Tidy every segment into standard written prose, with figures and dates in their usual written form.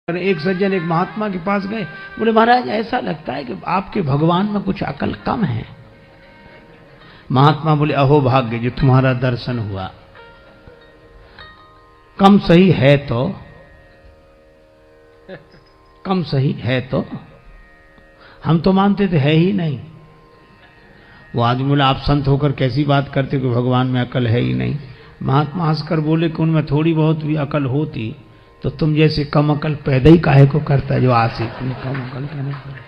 एक सज्जन एक महात्मा के पास गए, बोले महाराज ऐसा लगता है कि आपके भगवान में कुछ अकल कम है। महात्मा बोले अहो भाग्य जो तुम्हारा दर्शन हुआ, कम सही है तो, कम सही है तो, हम तो मानते थे है ही नहीं। वो आदमी बोला आप संत होकर कैसी बात करते हो कि भगवान में अकल है ही नहीं। महात्मा हंसकर बोले कि उनमें थोड़ी बहुत भी अकल होती तो तुम जैसे कम अकल पैदा ही काहे को करता है जो आशिक कम अकल कहने पर।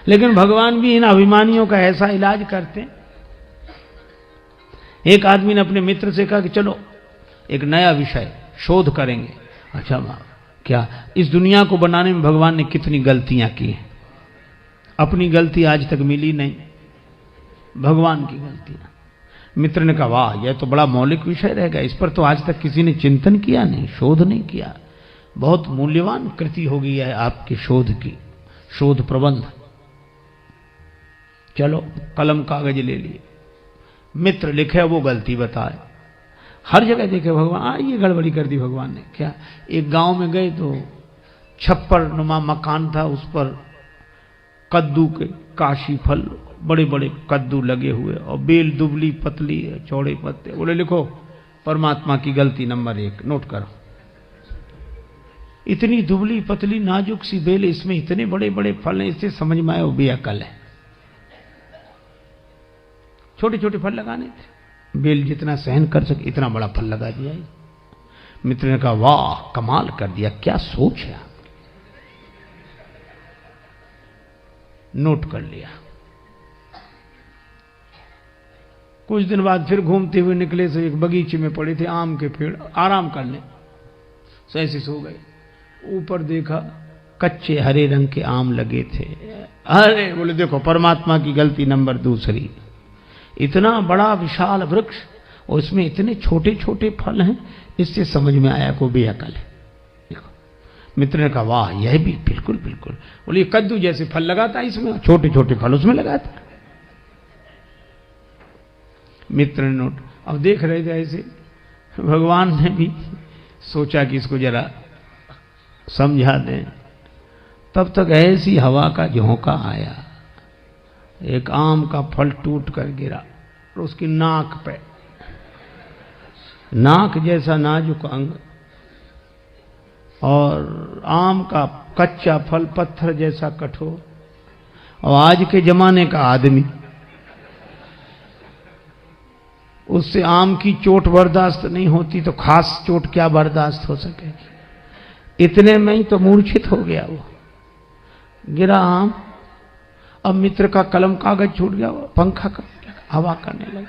लेकिन भगवान भी इन अभिमानियों का ऐसा इलाज करते। एक आदमी ने अपने मित्र से कहा कि चलो एक नया विषय शोध करेंगे। अच्छा क्या इस दुनिया को बनाने में भगवान ने कितनी गलतियां की हैं? अपनी गलती आज तक मिली नहीं, भगवान की गलतियां। मित्र ने कहा वाह यह तो बड़ा मौलिक विषय रहेगा, इस पर तो आज तक किसी ने चिंतन किया नहीं, शोध नहीं किया। बहुत मूल्यवान कृति हो गई है आपकी शोध की, शोध प्रबंध। चलो कलम कागज ले लिए, मित्र लिखे वो गलती बताए। हर जगह देखे भगवान ये गड़बड़ी कर दी भगवान ने। क्या एक गांव में गए तो छप्पर नुमा मकान था, उस पर कद्दू के काशी फल बड़े बड़े कद्दू लगे हुए और बेल दुबली पतली चौड़े पत्ते। बोले लिखो परमात्मा की गलती नंबर 1 नोट करो। इतनी दुबली पतली नाजुक सी बेल, इसमें इतने बड़े बड़े फल हैं, इससे समझ में आया वो बेअकल है। छोटे छोटे फल लगाने थे, बेल जितना सहन कर सके इतना बड़ा फल लगा दिया। मित्र ने कहा वाह कमाल कर दिया, क्या सोच है। नोट कर लिया। कुछ दिन बाद फिर घूमते हुए निकले से एक बगीचे में पड़े थे आम के पेड़, आराम करने से ऐसे सो गए। ऊपर देखा कच्चे हरे रंग के आम लगे थे। अरे बोले देखो परमात्मा की गलती नंबर 2। इतना बड़ा विशाल वृक्ष और इसमें इतने छोटे छोटे फल हैं, इससे समझ में आया को बेअकल है। देखो मित्र ने कहा वाह यह भी बिल्कुल बिल्कुल। बोले कद्दू जैसे फल लगाता इसमें, छोटे छोटे फल उसमें लगाता। मित्र ने नोट। अब देख रहे थे ऐसे, भगवान ने भी सोचा कि इसको जरा समझा दें। तब तक ऐसी हवा का झोंका आया, एक आम का फल टूट कर गिरा और उसकी नाक पे, नाक जैसा नाजुक अंग, और आम का कच्चा फल पत्थर जैसा कठोर। और आज के जमाने का आदमी उससे आम की चोट बर्दाश्त नहीं होती तो खास चोट क्या बर्दाश्त हो सकेगी। इतने में ही तो मूर्छित हो गया वो, गिरा आम। अब मित्र का कलम कागज छूट गया, पंखा का हवा करने लगा।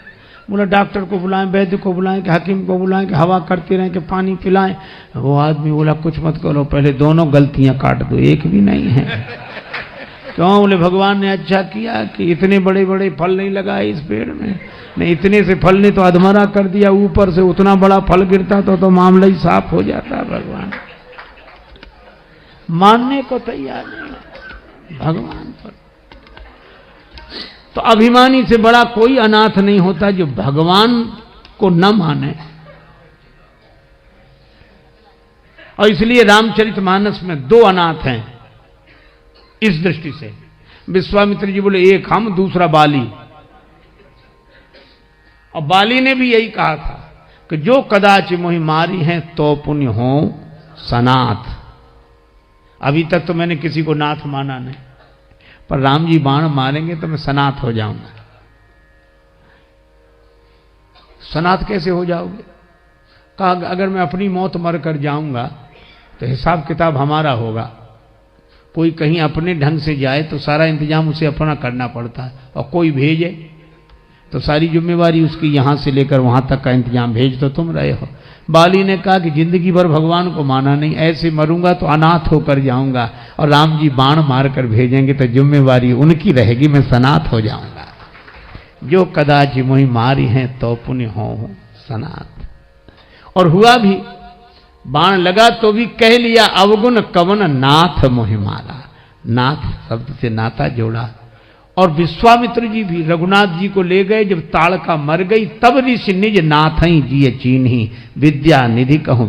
बोला डॉक्टर को बुलाएं, वैद्य को बुलाएं, कि हकीम को बुलाएं, कि हवा करते रहें, कि पानी पिलाएं। वो आदमी बोला कुछ मत करो, पहले दोनों गलतियां काट दो, एक भी नहीं है। क्यों? बोले भगवान ने अच्छा किया कि इतने बड़े बड़े फल नहीं लगाए इस पेड़ में, नहीं इतने से फल ने तो अधमरा कर दिया, ऊपर से उतना बड़ा फल गिरता तो मामला ही साफ हो जाता। भगवान मानने को तैयार नहीं भगवान पर। तो अभिमानी से बड़ा कोई अनाथ नहीं होता जो भगवान को न माने। और इसलिए रामचरितमानस में 2 अनाथ हैं इस दृष्टि से। विश्वामित्र जी बोले एक हम, दूसरा बाली। और बाली ने भी यही कहा था कि जो कदाचि मोहि मारी हैं तो पुण्य हो सनाथ। अभी तक तो मैंने किसी को नाथ माना नहीं, पर राम जी बाण मारेंगे तो मैं सनाथ हो जाऊंगा। सनाथ कैसे हो जाओगे? कहा अगर मैं अपनी मौत मर कर जाऊंगा तो हिसाब किताब हमारा होगा। कोई कहीं अपने ढंग से जाए तो सारा इंतजाम उसे अपना करना पड़ता है, और कोई भेजे तो सारी जिम्मेवारी उसकी, यहां से लेकर वहां तक का इंतजाम भेज तो तुम रहे हो। बाली ने कहा कि जिंदगी भर भगवान को माना नहीं, ऐसे मरूंगा तो अनाथ होकर जाऊंगा, और राम जी बाण मार कर भेजेंगे तो जिम्मेवारी उनकी रहेगी, मैं सनाथ हो जाऊंगा। जो कदाचि मोहि मारी हैं तो पुण्य हो सनाथ। और हुआ भी, बाण लगा तो भी कह लिया अवगुण कवन नाथ मोहि मारा। नाथ शब्द से नाता जोड़ा। और विश्वामित्र जी भी रघुनाथ जी को ले गए, जब ताड़का मर गई तब ऋषि निज नाथ ही जिये चीन्ही, विद्या निधि कहूं